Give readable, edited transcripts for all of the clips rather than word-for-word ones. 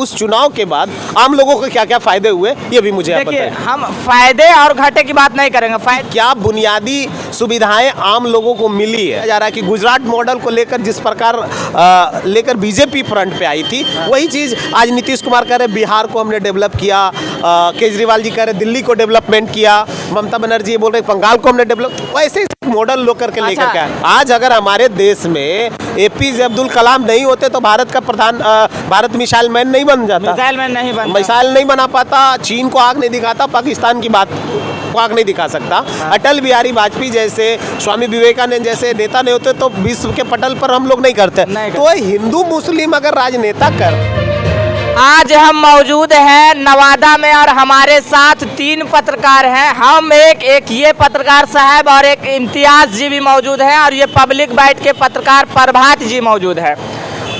उस चुनाव के बाद आम लोगों को क्या क्या फायदे हुए ये भी मुझे आप देखिए, बताएं। हम फायदे और घाटे की बात नहीं करेंगे। क्या बुनियादी सुविधाएं आम लोगों को मिली है? जा रहा है कि गुजरात मॉडल को लेकर जिस प्रकार लेकर बीजेपी फ्रंट पे आई थी, वही चीज आज नीतीश कुमार कह रहे बिहार को हमने डेवलप किया, केजरीवाल जी कह रहे दिल्ली को डेवलपमेंट किया, ममता बनर्जी बोल रहे बंगाल को हमने डेवलप, वैसे मॉडल लो करके लेकर क्या है। आज अगर हमारे देश में APJ अब्दुल कलाम नहीं होते तो भारत का भारत मिसाइल मैन नहीं बन जाता, मिसाइल नहीं बना पाता, चीन को आग नहीं दिखाता, पाकिस्तान की बात को आग नहीं दिखा सकता। अटल बिहारी वाजपेयी जैसे, स्वामी विवेकानंद जैसे नेता नहीं होते तो विश्व के पटल पर हम लोग नहीं करते। तो हिंदू मुस्लिम अगर राजनेता कर। आज हम मौजूद हैं नवादा में और हमारे साथ 3 पत्रकार हैं। हम एक ये पत्रकार साहब और एक इम्तियाज जी भी मौजूद हैं और ये पब्लिक बाइट के पत्रकार प्रभात जी मौजूद हैं।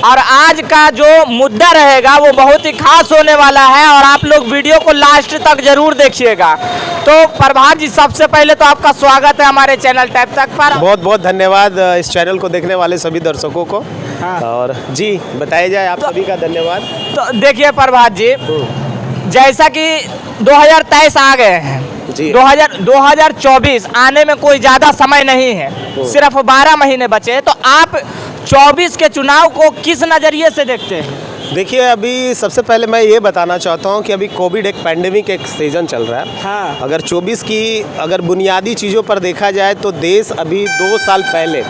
और आज का जो मुद्दा रहेगा वो बहुत ही खास होने वाला है और आप लोग वीडियो को लास्ट तक जरूर देखिएगा। तो प्रभात जी, सबसे पहले तो आपका स्वागत है हमारे चैनल टैप तक पर। बहुत बहुत धन्यवाद इस चैनल को देखने वाले सभी दर्शकों को। और जी बताया जाए आप सभी का धन्यवाद। तो देखिए प्रभात जी, जैसा कि 2023 आ गए हैं, 2024 आने में कोई ज़्यादा समय नहीं है, सिर्फ 12 महीने बचे हैं। तो आप 24 के चुनाव को किस नज़रिए से देखते हैं? देखिए, अभी सबसे पहले मैं ये बताना चाहता हूँ कि अभी कोविड एक पैंडेमिक एक सीजन चल रहा है। अगर 24 की अगर बुनियादी चीज़ों पर देखा जाए तो देश अभी 2 साल पहले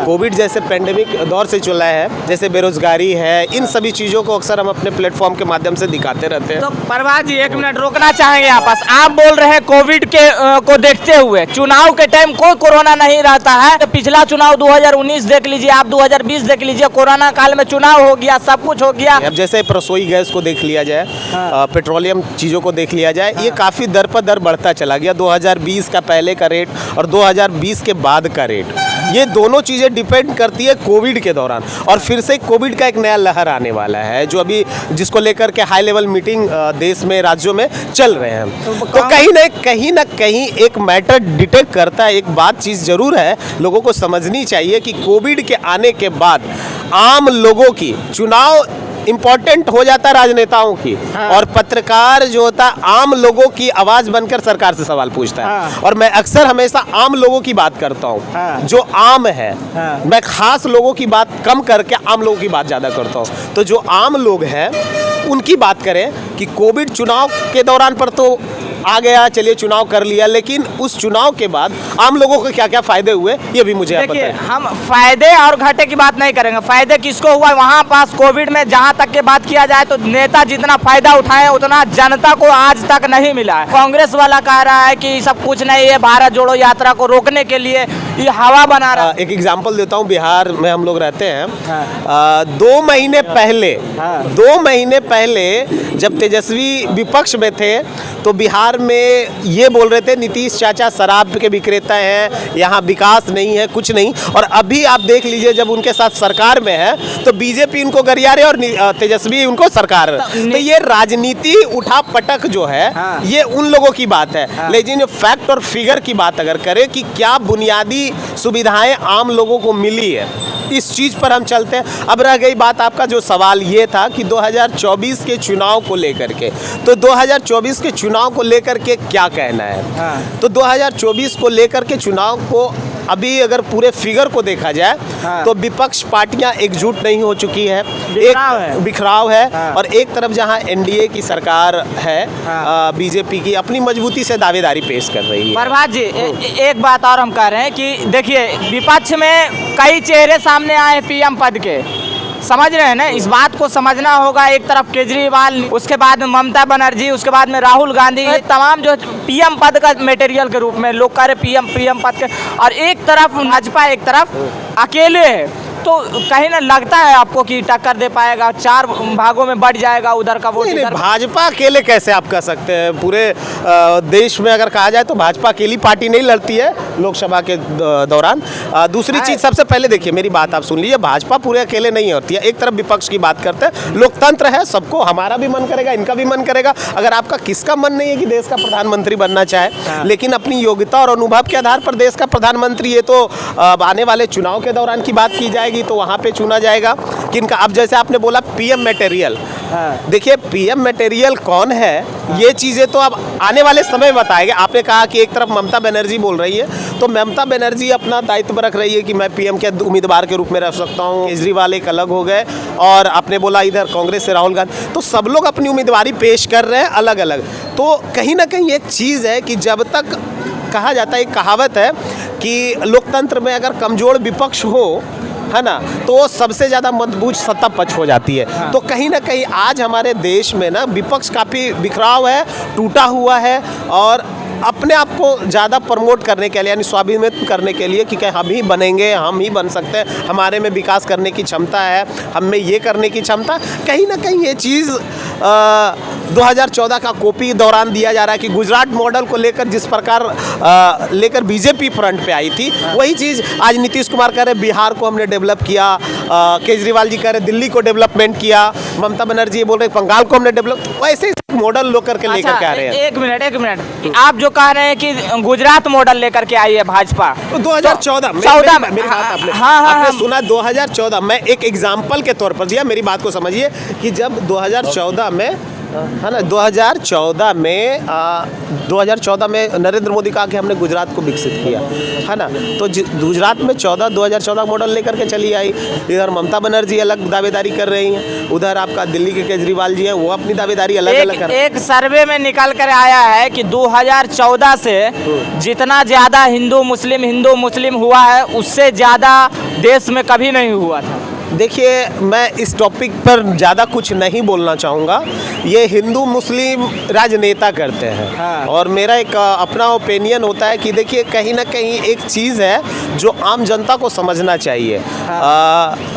कोविड जैसे पैंडेमिक दौर से चला है, जैसे बेरोजगारी है, इन सभी चीज़ों को अक्सर हम अपने प्लेटफॉर्म के माध्यम से दिखाते रहते हैं। तो प्रभात जी, 1 मिनट रोकना चाहेंगे आपस। आप बोल रहे हैं कोविड के को देखते हुए चुनाव के टाइम कोई कोरोना नहीं रहता है। तो पिछला चुनाव 2019 देख लीजिए, आप 2020 देख लीजिए, कोरोना काल में चुनाव हो गया, सब कुछ हो गया। जैसे रसोई गैस को देख लिया जाए, पेट्रोलियम चीज़ों को देख लिया जाए, ये काफ़ी दर पर दर बढ़ता चला गया। 2020 का पहले का रेट और 2020 के बाद का रेट, ये दोनों चीज़ें डिपेंड करती है कोविड के दौरान। और फिर से कोविड का एक नया लहर आने वाला है जो अभी जिसको लेकर के हाई लेवल मीटिंग देश में, राज्यों में चल रहे हैं। तो कहीं ना कहीं एक मैटर डिटेक्ट करता है। एक बात चीज़ जरूर है, लोगों को समझनी चाहिए कि कोविड के आने के बाद आम लोगों की चुनाव इम्पोर्टेंट हो जाता है राजनेताओं की, और पत्रकार जो होता है आम लोगों की आवाज बनकर सरकार से सवाल पूछता है। और मैं अक्सर हमेशा आम लोगों की बात करता हूँ, जो आम है। मैं खास लोगों की बात कम करके आम लोगों की बात ज्यादा करता हूँ। तो जो आम लोग हैं उनकी बात करें कि कोविड चुनाव के दौरान पर तो आ गया, चलिए चुनाव कर लिया, लेकिन उस चुनाव के बाद आम लोगों को क्या क्या फायदे हुए ये भी मुझे देखिए, हम फायदे और घाटे की बात नहीं करेंगे। फायदे किसको हुआ वहाँ पास कोविड में, जहाँ तक के बात किया जाए तो नेता जितना फायदा उठाए उतना जनता को आज तक नहीं मिला है। कांग्रेस वाला कह रहा है कि सब कुछ नहीं है, भारत जोड़ो यात्रा को रोकने के लिए ये हवा बना रहा है। एक एग्जाम्पल देता हूँ, बिहार में हम लोग रहते हैं। 2 महीने पहले जब तेजस्वी विपक्ष में थे तो बिहार में ये बोल रहे थे नीतीश चाचा शराब के विक्रेता हैं, यहाँ विकास नहीं है, कुछ नहीं। और अभी आप देख लीजिए जब उनके साथ सरकार में है तो बीजेपी उनको गरिया रहे और तेजस्वी उनको सरकार। तो ये राजनीति उठा पटक जो है ये उन लोगों की बात है। लेकिन फैक्ट और फिगर की बात अगर करें कि क्या बुनियादी सुविधाएं आम लोगों को मिली है, इस चीज पर हम चलते हैं। अब रह गई बात, आपका जो सवाल ये था कि 2024 के चुनाव को लेकर के, तो 2024 के चुनाव को लेकर के क्या कहना है। तो 2024 को लेकर के चुनाव को अभी अगर पूरे फिगर को देखा जाए तो विपक्ष पार्टियां एकजुट नहीं हो चुकी है, बिखराव है। और एक तरफ जहां एनडीए की सरकार है, बीजेपी की अपनी मजबूती से दावेदारी पेश कर रही है। प्रभात जी, एक बात और हम कह रहे हैं कि देखिए, विपक्ष में कई चेहरे सामने आए पीएम पद के, समझ रहे हैं ना, इस बात को समझना होगा। एक तरफ केजरीवाल, उसके बाद ममता बनर्जी, उसके बाद में राहुल गांधी, तमाम जो पीएम पद का मटेरियल के रूप में लोग कह रहे पीएम पद के, और एक तरफ भाजपा, एक तरफ अकेले है। तो कहीं ना लगता है आपको कि टक्कर दे पाएगा, 4 भागों में बढ़ जाएगा उधर का वोट? नहीं, भाजपा अकेले कैसे आप कह सकते हैं। पूरे देश में अगर कहा जाए तो भाजपा अकेली पार्टी नहीं लड़ती है लोकसभा के दौरान। दूसरी चीज, सबसे पहले देखिए मेरी बात आप सुन लीजिए, भाजपा पूरे अकेले नहीं होती है। एक तरफ विपक्ष की बात करते हैं, लोकतंत्र है, सबको, हमारा भी मन करेगा, इनका भी मन करेगा। अगर आपका किसका मन नहीं है कि देश का प्रधानमंत्री बनना चाहे, लेकिन अपनी योग्यता और अनुभव के आधार पर देश का प्रधानमंत्री, ये तो आने वाले चुनाव के दौरान की बात की जाएगी। रहेगी तो वहाँ पे चुना जाएगा किनका। अब जैसे आपने बोला पीएम मटेरियल, देखिए पीएम मटेरियल कौन है ये चीज़ें तो अब आने वाले समय में बताएंगे। आपने कहा कि एक तरफ ममता बनर्जी बोल रही है, तो ममता बनर्जी अपना दायित्व रख रही है कि मैं पीएम के उम्मीदवार के रूप में रह सकता हूँ। केजरीवाल एक अलग हो गए, और आपने बोला इधर कांग्रेस से राहुल गांधी, तो सब लोग अपनी उम्मीदवारी पेश कर रहे हैं अलग अलग। तो कहीं ना कहीं एक चीज़ है कि जब तक कहा जाता है, एक कहावत है कि लोकतंत्र में अगर कमज़ोर विपक्ष हो, है ना, तो सबसे ज़्यादा मजबूत सत्ता पक्ष हो जाती है। तो कहीं ना कहीं आज हमारे देश में ना विपक्ष काफ़ी बिखराव है, टूटा हुआ है, और अपने आप को ज़्यादा प्रमोट करने के लिए, यानी स्वाभिमान करने के लिए कि हम ही बनेंगे, हम ही बन सकते हैं, हमारे में विकास करने की क्षमता है, हम में ये करने की क्षमता, कहीं ना कहीं ये चीज़ 2014 का कॉपी दौरान दिया जा रहा है कि गुजरात मॉडल को लेकर जिस प्रकार लेकर बीजेपी फ्रंट पे आई थी, वही चीज़ आज नीतीश कुमार कह रहे बिहार को हमने डेवलप किया, केजरीवाल जी कह रहे दिल्ली को डेवलपमेंट किया, ममता बनर्जी बोल रहे बंगाल को हमने डेवलप, वैसे ही मॉडल लेकर के लेकर के आ रहे हैं। एक मिनट, आप जो कह रहे हैं कि गुजरात मॉडल लेकर के आई है भाजपा, तो 2014 में मेरी बात आपने सुना, 2014 में एक एग्जाम्पल के तौर पर दिया, मेरी बात को समझिए कि जब 2014 में, है ना, 2014 में नरेंद्र मोदी कहा कि हमने गुजरात को विकसित किया, है ना, तो गुजरात में 2014 मॉडल लेकर के चली आई। इधर ममता बनर्जी अलग दावेदारी कर रही हैं, उधर आपका दिल्ली के केजरीवाल जी हैं, वो अपनी दावेदारी अलग अलग कर रहे हैं। एक सर्वे में निकल कर आया है कि 2014 से जितना ज़्यादा हिंदू मुस्लिम हुआ है, उससे ज़्यादा देश में कभी नहीं हुआ था। देखिए, मैं इस टॉपिक पर ज़्यादा कुछ नहीं बोलना चाहूँगा, ये हिंदू मुस्लिम राजनेता करते हैं, और मेरा एक अपना ओपिनियन होता है कि देखिए कहीं ना कहीं एक चीज़ है जो आम जनता को समझना चाहिए।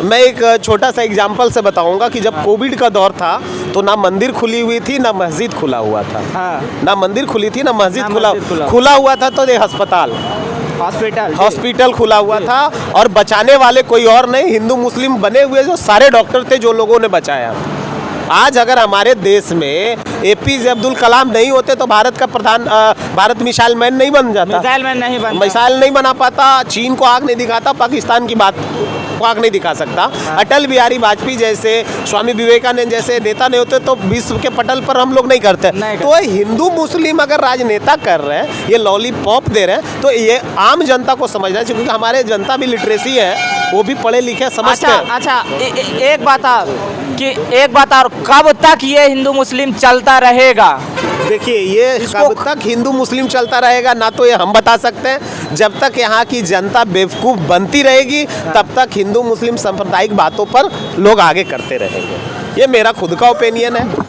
मैं एक छोटा सा एग्जांपल से बताऊँगा कि जब कोविड का दौर था तो ना मंदिर खुली हुई थी ना मस्जिद खुला हुआ था, ना मंदिर खुली थी ना मस्जिद खुला हुआ था, तो ये हॉस्पिटल खुला हुआ था, और बचाने वाले कोई और नहीं, हिंदू मुस्लिम बने हुए जो सारे डॉक्टर थे जो लोगों ने बचाया। आज अगर हमारे देश में APJ अब्दुल कलाम नहीं होते तो भारत का भारत मिसाइल मैन नहीं बन जाता, मिसाइल नहीं बना पाता, चीन को आग नहीं दिखाता, पाकिस्तान की बात को आग नहीं दिखा सकता। अटल बिहारी वाजपेयी जैसे, स्वामी विवेकानंद जैसे नेता नहीं होते तो विश्व के पटल पर हम लोग नहीं करते। तो हिंदू मुस्लिम अगर राजनेता कर रहे हैं, ये लॉलीपॉप दे रहे हैं, तो ये आम जनता को समझना चाहिए, क्योंकि हमारे जनता भी लिटरेसी है, वो भी पढ़े लिखे समझते हैं। अच्छा, एक बात और, कब तक ये हिंदू मुस्लिम चलता रहेगा? देखिए, ये कब तक हिंदू मुस्लिम चलता रहेगा ना तो ये हम बता सकते हैं। जब तक यहाँ की जनता बेवकूफ़ बनती रहेगी तब तक हिंदू मुस्लिम सांप्रदायिक बातों पर लोग आगे करते रहेंगे। ये मेरा खुद का ओपिनियन है।